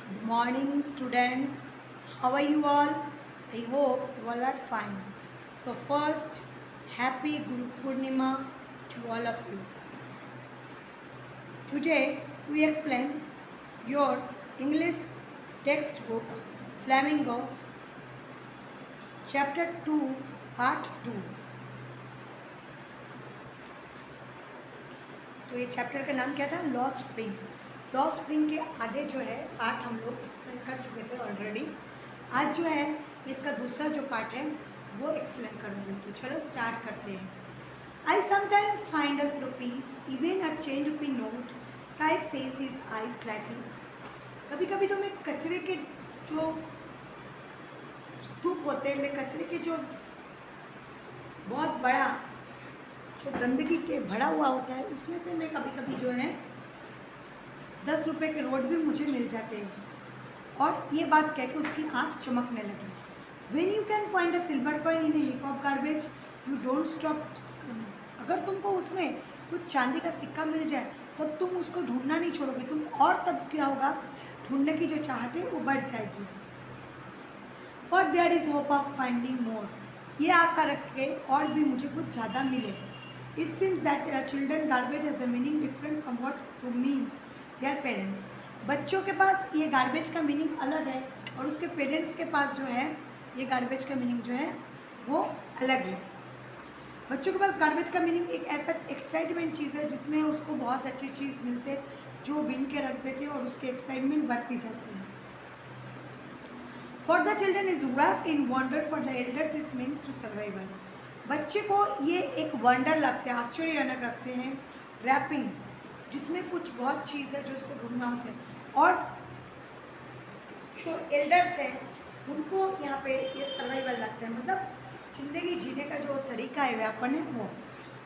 Good morning, students. How are you all? I hope you all are fine. So, first, happy Guru Purnima to all of you. Today, we explain your English textbook Flamingo, Chapter 2, Part 2. तो ये chapter का नाम क्या था? Lost spring. Lost spring के आधे जो है पार्ट हम लोग एक्सप्लेन कर चुके थे ऑलरेडी। आज जो है इसका दूसरा जो पार्ट है वो एक्सप्लेन करूँगी। तो चलो स्टार्ट करते हैं। I sometimes find us rupees even a 10 rupee note, Sahib says his eyes lighting. कभी कभी तो मैं कचरे के जो स्तूप होते हैं, कचरे के जो बहुत बड़ा जो गंदगी के भरा हुआ होता है उसमें से मैं कभी कभी जो है 10 रुपये के नोट भी मुझे मिल जाते हैं। और ये बात कह के उसकी आँख चमकने लगी। When you can find a silver coin in A hip hop garbage you don't stop. अगर तुमको उसमें कुछ चांदी का सिक्का मिल जाए तब तुम उसको ढूंढना नहीं छोड़ोगे। तुम और तब क्या होगा, ढूंढने की जो चाहत है वो बढ़ जाएगी। For there is hope of finding more. ये आशा रख के और भी मुझे कुछ ज़्यादा मिले। It seems that children garbage has a meaning different from what to mean their parents. बच्चों के पास ये गार्बेज का मीनिंग अलग है और उसके पेरेंट्स के पास जो है ये गार्बेज का मीनिंग जो है वो अलग है। बच्चों के पास गार्बेज का मीनिंग एक ऐसा एक्साइटमेंट चीज़ है जिसमें उसको बहुत अच्छी चीज़ मिलते जो बीन के रख देते और उसकी एक्साइटमेंट बढ़ती जाती है। For the children is wrapped in wonder, for the elders it means to survival. बच्चे को ये एक वंडर लगते हैं, आश्चर्यजनक रखते हैं रैपिंग, जिसमें कुछ बहुत चीज़ है जो उसको ढूंढना होता है। और जो एल्डर्स हैं उनको यहाँ पे ये सर्वाइवल लगता है, मतलब जिंदगी जीने का जो तरीका है व्यापन है वो।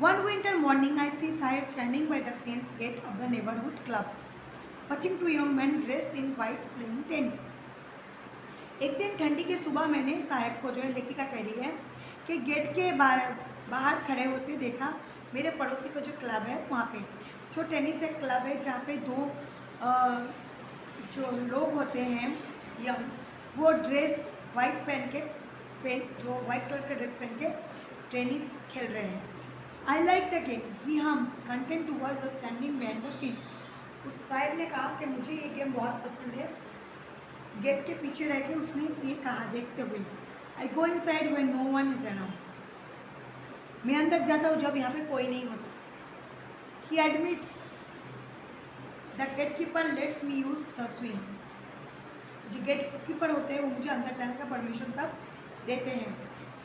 One winter morning I see Saheb standing by the fenced gate of the neighbourhood club watching 2 young men dressed in white playing tennis. एक दिन ठंडी के सुबह मैंने साहिब को जो है, लेखिका कह रही है कि गेट के बाहर खड़े होते देखा मेरे पड़ोसी को जो क्लब है वहाँ पे जो टेनिस एक क्लब है जहाँ पे दो जो लोग होते हैं यंग वो ड्रेस वाइट जो वाइट कलर का ड्रेस पहन के टेनिस खेल रहे हैं। I like the game he hums content to was the standing behind the field. उस साहिब ने कहा कि मुझे ये गेम बहुत पसंद है। गेट के पीछे रह के उसने ये कहा देखते हुए। I go inside when no one is around. मैं अंदर जाता हूँ जब यहाँ पे कोई नहीं होता। He admits the gatekeeper lets me use the swing. जो गेट कीपर होते हैं वो मुझे अंदर जाने का परमिशन तक देते हैं।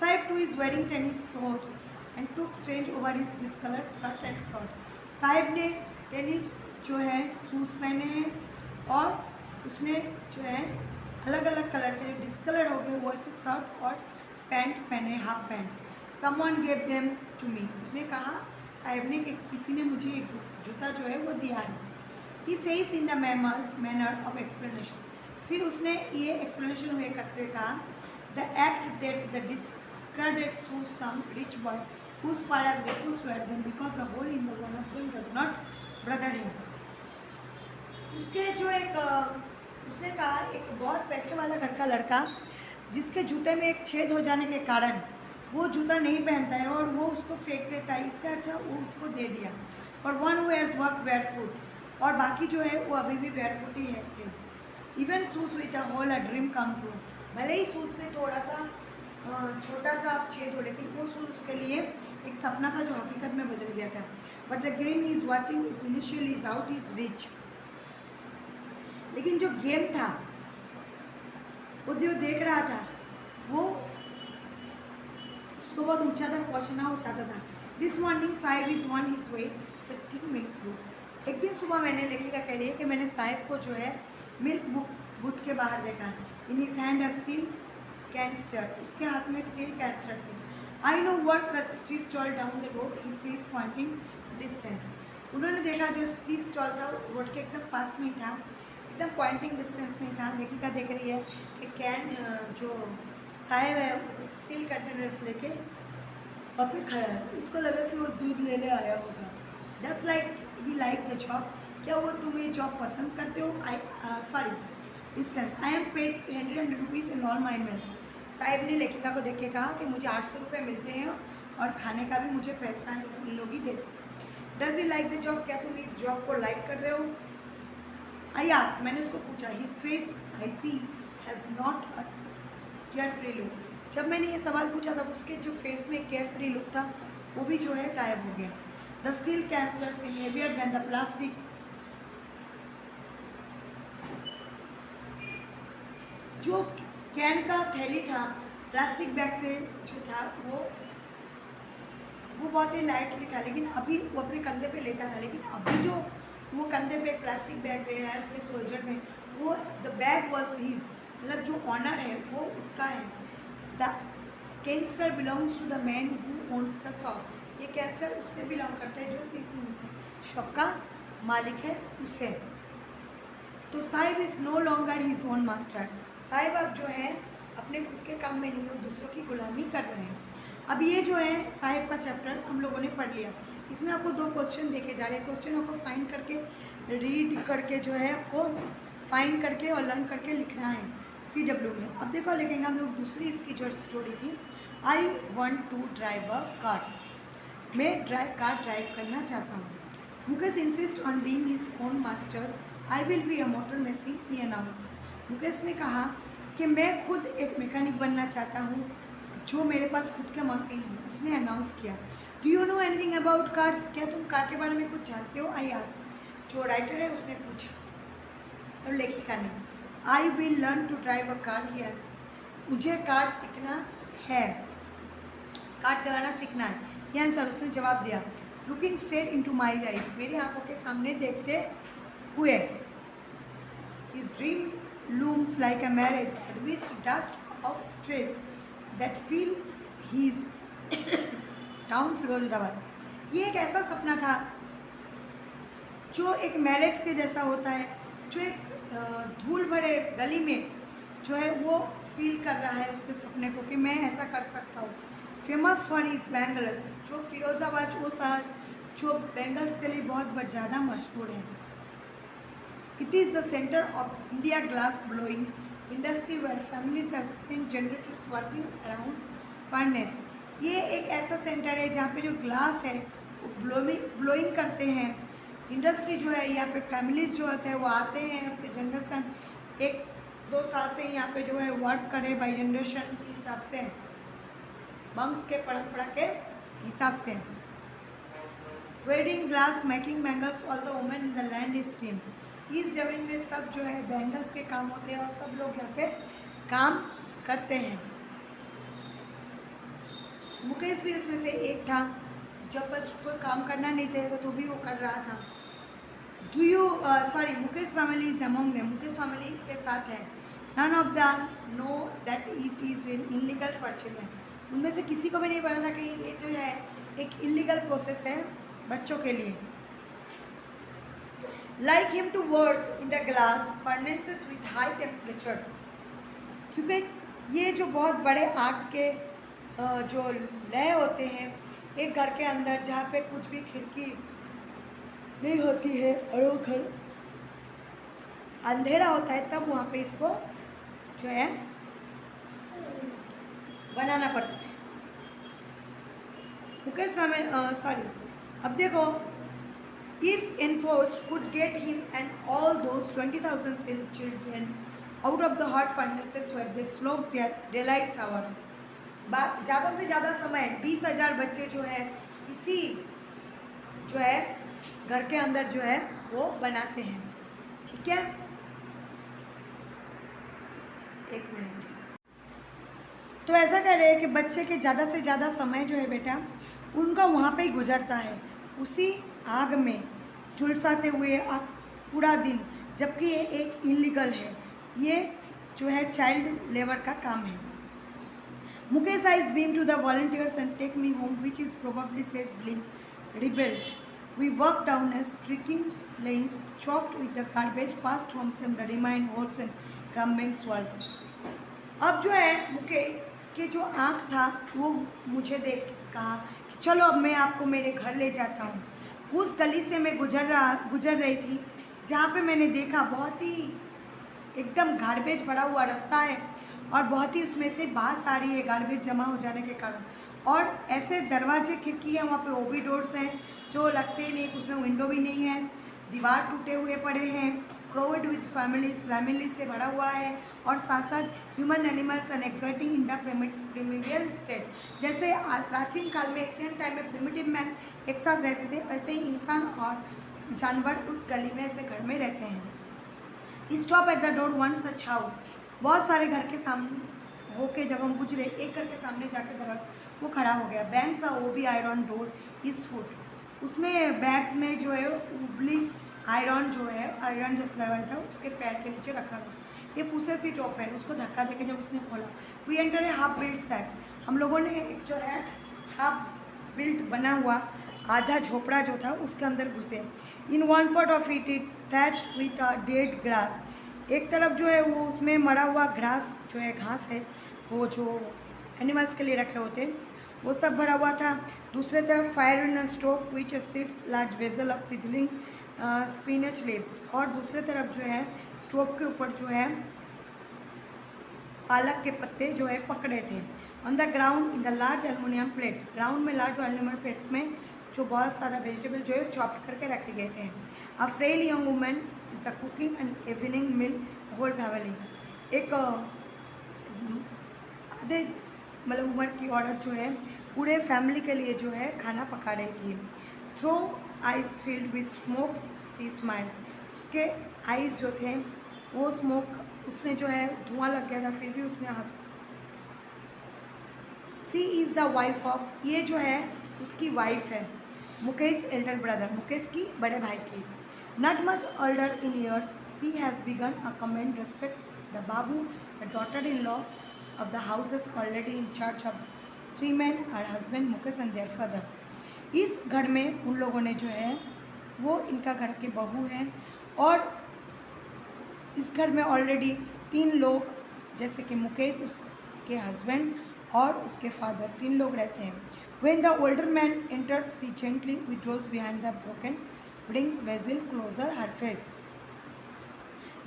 Sahib two is wearing tennis shorts and took strange over his discoloured shirt and shorts. Sahib ने टेनिस जो है शूज़ पहने हैं और उसने जो है अलग अलग कलर के जो डिस्कलर हो गए वो ऐसे शर्ट और पैंट पहने, half pant. Someone gave them to me. उसने कहा साहिब ने कि किसी ने मुझे एक जूता जो है वो दिया है। He says in the manner of explanation. फिर उसने ये एक्सप्लेनेशन हुए करते हुए कहा the act that the discarded shoes some rich boy whose father refused to wear them because a hole in the one of them does not brother him. उसके जो एक उसने कहा एक बहुत पैसे वाला घर का लड़का जिसके जूते में एक छेद हो जाने के कारण वो जूता नहीं पहनता है और वो उसको फेंक देता है, इससे अच्छा वो उसको दे दिया। For one who has work barefoot, और बाकी जो है वो अभी भी बेयरफुट ही है थे। Even shoes with a hole a dream come true. भले ही शूज़ में थोड़ा सा छोटा सा छेद हो लेकिन वो शूज़ उसके लिए एक सपना था जो हकीकत में बदल गया था। But the game he is watching is initial is out is rich. लेकिन जो गेम था वो जो देख रहा था वो उसको बहुत ऊंचा तक पहुंचना वो चाहता था। This morning Sahib is one his way the thick milk book. एक दिन सुबह मैंने, लेखिका कह रही है कि मैंने साहिब को जो है मिल्क बुक बूथ के बाहर देखा। In his hand a steel canister. उसके हाथ में एक स्टील कैनिस्टर थे। I now work the tea stall down the road he says pointing distance. उन्होंने देखा जो टी स्टॉल था रोड के एकदम पास में ही था, एकदम पॉइंटिंग डिस्टेंस में था। लेखिका देख रही है कि कैन जो साहिब है स्टील कंटेनर लेके वहाँ पे खड़ा है। उसको लगा कि वो दूध लेने आया होगा। Dust like he like the job. क्या वो तुम ये जॉब पसंद करते हो? Sorry distance. I am paid 100 rupees in all my meals. Sahib ने लेखिका को देख के कहा कि मुझे 800 रुपये मिलते हैं और खाने का भी मुझे पैसा इन लोग ही देते हैं। Does he like the job, क्या तुम इस जॉब को लाइक कर रहे हो? आई आस्क, मैंने उसको पूछा। His face I see has not a carefree look. जब मैंने ये सवाल पूछा तब उसके जो फेस में केयर फ्री लुक था वो भी जो है गायब हो गया। The steel canister seem heavier than the plastic. जो कैन का थैली था प्लास्टिक बैग से जो था वो बहुत ही लाइटली था, लेकिन अभी वो अपने कंधे पे लेता था। लेकिन अभी जो वो कंधे पे प्लास्टिक बैग ले है उसके सोल्जर में, वो द बैग वॉज हीज, मतलब जो ऑनर है वो उसका है। The canister belongs to the man who owns the shop. ये कैंसर उससे बिलोंग करता है जो इस शॉप का मालिक है उससे। तो Saheb is no longer his own master. Saheb अब जो है अपने खुद के काम में नहीं, वो दूसरों की गुलामी कर रहे हैं। अब ये जो है साहिब का चैप्टर हम लोगों ने पढ़ लिया। इसमें आपको 2 क्वेश्चन देखे जा रहे हैं। क्वेश्चन आपको फाइंड करके रीड करके जो है आपको फाइंड करके और लर्न करके लिखना है CW में। अब देखो लिखेंगे हम लोग दूसरी इसकी जो स्टोरी थी, I want to drive a car. मैं कार ड्राइव करना चाहता हूँ। Mukesh insist on being his own master. I will be a motor mechanic, he announces. Mukesh ने कहा कि मैं खुद एक मैकेनिक बनना चाहता हूँ, जो मेरे पास खुद का मशीन हो। उसने अनाउंस किया। Do you know anything about cars, क्या तुम कार के बारे में कुछ जानते हो? I asked. जो राइटर है उसने पूछा और लेखिका ने। I will learn to drive a car, he answered. मुझे कार सीखना है, कार चलाना सीखना है, ये आंसर उसने जवाब दिया। Looking straight into my eyes, मेरी आंखों के सामने देखते हुए। His dream looms like a marriage amidst dust of stress that fills his town Firozabad. ये एक ऐसा सपना था जो एक मैरिज के जैसा होता है, जो एक धूल भरे गली में जो है वो फील कर रहा है उसके सपने को कि मैं ऐसा कर सकता हूँ। फेमस फॉर हिज बैंगल्स, जो फिरोजाबाद वो शहर जो बैंगल्स के लिए बहुत ज़्यादा मशहूर है। It is the center of India glass blowing industry where families have spent generators working around furnace। ये एक ऐसा सेंटर है जहाँ पे जो ग्लास है वो ब्लोइंग करते हैं। इंडस्ट्री जो है यहाँ पे फैमिलीज जो होते हैं वो आते हैं, उसके जनरेशन 1-2 साल से यहाँ पे जो है वर्क करे बाई जनरेशन के हिसाब से, बंक्स के परंपरा के हिसाब से। Wedding glass making bangles, all the women in the land is teams. इस जमीन में सब जो है बैंगल्स के काम होते हैं और सब लोग यहाँ पे काम करते हैं। मुकेश भी उसमें से एक था, जब बस कोई काम करना नहीं चाहिए था तो भी वो कर रहा था। Mukesh family is among them, Mukesh family के साथ है। None of the know that it is illegal for children, उनमें से किसी को भी नहीं पता था कि ये जो है एक इलीगल प्रोसेस है बच्चों के लिए। Like him to work in the glass furnaces with high temperatures, क्योंकि ये जो बहुत बड़े आग के जो लय होते हैं एक घर के अंदर जहाँ पे कुछ भी खिड़की नहीं होती है और वो घर अंधेरा होता है, तब वहाँ पे इसको जो है बनाना पड़ता है। मुकेश अब देखो, if enforced could get him and all those 20,000 children out of the hot furnaces where they slog their daylight hours। ज़्यादा से ज़्यादा समय 20,000 बच्चे जो है इसी जो है घर के अंदर जो है वो बनाते हैं। ठीक है, एक मिनट। तो ऐसा कह रहे हैं कि बच्चे के ज़्यादा से ज़्यादा समय जो है बेटा उनका वहाँ पे ही गुजरता है, उसी आग में झुलसाते हुए पूरा दिन, जबकि ये एक इलीगल है, ये जो है चाइल्ड लेबर का काम है। Mukesh eyes beam to the volunteers and take me home which is probably says bling rebuilt. We work down as striking lanes chopped with the garbage passed homes and the remain holes and crumbling walls। अब जो है मुकेश के जो आँख था वो मुझे देख कहा कि चलो अब मैं आपको मेरे घर ले जाता हूँ। उस गली से मैं गुजर रही थी जहाँ पे मैंने देखा बहुत ही एकदम गार्बेज भरा हुआ रास्ता है और बहुत ही उसमें से बास आ रही है गार्बेज जमा हो जाने के कारण। और ऐसे दरवाजे खिड़की है वहाँ पे ओबी डोर्स हैं जो लगते ही नहीं, उसमें विंडो भी नहीं है, दीवार टूटे हुए पड़े हैं, क्राउडेड विथ फैमिलीज से भरा हुआ है और साथ साथ human animals and exerting in the primitive state. जैसे प्राचीन काल में एशियन टाइम में प्रिमिटिव मैन एक साथ रहते थे, वैसे ही इंसान और जानवर उस गली में ऐसे घर में रहते हैं। Stop at the door one such house, बहुत सारे घर के सामने होके जब हम गुजरे, एक घर के सामने जाके दरवाजा वो खड़ा हो गया। Banks a obi iron door is foot, उसमें बैग्स में जो है उबली आयरन जो है आयरन जैसा दरवाजा था उसके पैर के नीचे रखा था। ये पूछे सीट ओपन, उसको धक्का देके जब उसने खोला, we enter a half built sack, हम लोगों ने एक जो है हाफ बिल्ट बना हुआ आधा झोपड़ा जो था उसके अंदर घुसे। In one part of it it thatched with a dead grass, एक तरफ जो है वो उसमें मरा हुआ ग्रास जो है घास है वो जो एनिमल्स के लिए रखे होते हैं वो सब भरा हुआ था। दूसरे तरफ fire in stove which sits large vessel of sizzling spinach leaves, और दूसरे तरफ जो है स्टोव के ऊपर जो है पालक के पत्ते जो है पकड़े थे। On the ground in the large aluminium plates, ground में लार्ज एल्युमिनियम प्लेट्स में जो बहुत सारा वेजिटेबल जो है चॉप्ड करके रखे गए थे। A frail young woman is the cooking and evening meal whole family, एक आधे मतलब उम्र की औरत जो है पूरे फैमिली के लिए जो है खाना पका रही थी। Through eyes filled with smoke she smiles, उसके आइज़ जो थे वो स्मोक उसमें जो है धुआं लग गया था फिर भी उसने हंसा। सी इज़ द वाइफ ऑफ, ये जो है उसकी वाइफ है मुकेश एल्डर ब्रदर, मुकेश की बड़े भाई की। Not much older in years she has begun a comment respect the babu the daughter in law of the house is already in charge of 3 men, her husband Mukesh and their father। इस घर में उन लोगों ने जो है वो इनका घर के बहू हैं और इस घर में ऑलरेडी 3 लोग जैसे कि मुकेश, उसके हस्बैंड और उसके फादर, 3 लोग रहते हैं। When the older man enters she gently withdraws behind the broken brings Basil closer her face।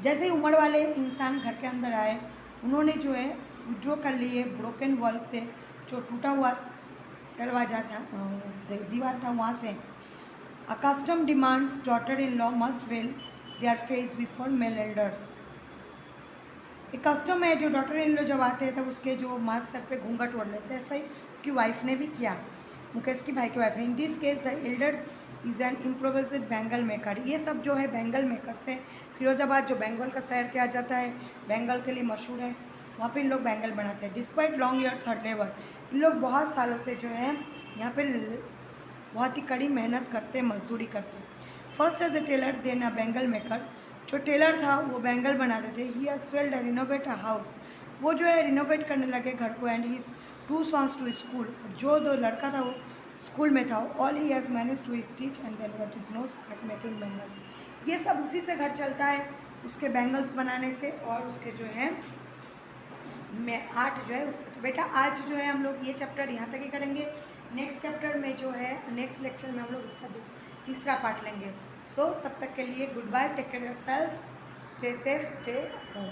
जैसे ही उम्र वाले इंसान घर के अंदर आए उन्होंने जो है विड्रॉ कर लिए ब्रोकन वॉल से, जो टूटा हुआ दरवाज़ा था दीवार था वहाँ से। A custom demands daughter in law must veil their face before male elders, एक कस्टम है जो डॉटर इन लॉ जब आते हैं तब उसके जो माथ सर पे घूंघट ओढ़ लेते हैं, ऐसा ही उसकी वाइफ ने भी किया, मुकेश की भाई की वाइफ ने। In this case the elders is an improvised bangle maker, ये सब जो है बैंगल मेकर है। फिरोजाबाद जो बंगाल का शहर किया जाता है, बैंगल के लिए मशहूर है, वहाँ पे इन लोग बैंगल बनाते हैं। Despite long years hard labour, इन लोग बहुत सालों से जो है यहाँ पे बहुत ही कड़ी मेहनत करते, मजदूरी करते। First as a tailor then a bangle maker, जो टेलर था वो बैंगल बनाते थे। He has failed a renovate a house, वो जो है रिनोवेट करने लगे घर को। And his 2 sons to school, जो 2 लड़का था वो स्कूल में था। All he has manage to stitch and then what is nose cut making bangles, ये सब उसी से घर चलता है, उसके बैंगल्स बनाने से और उसके जो है मैं आर्ट जो है उससे। तो बेटा आज जो है हम लोग ये चैप्टर यहाँ तक ही करेंगे। नेक्स्ट चैप्टर में जो है नेक्स्ट लेक्चर में हम लोग इसका तीसरा पार्ट लेंगे। सो तब तक के लिए goodbye, take care yourself, stay safe, stay home.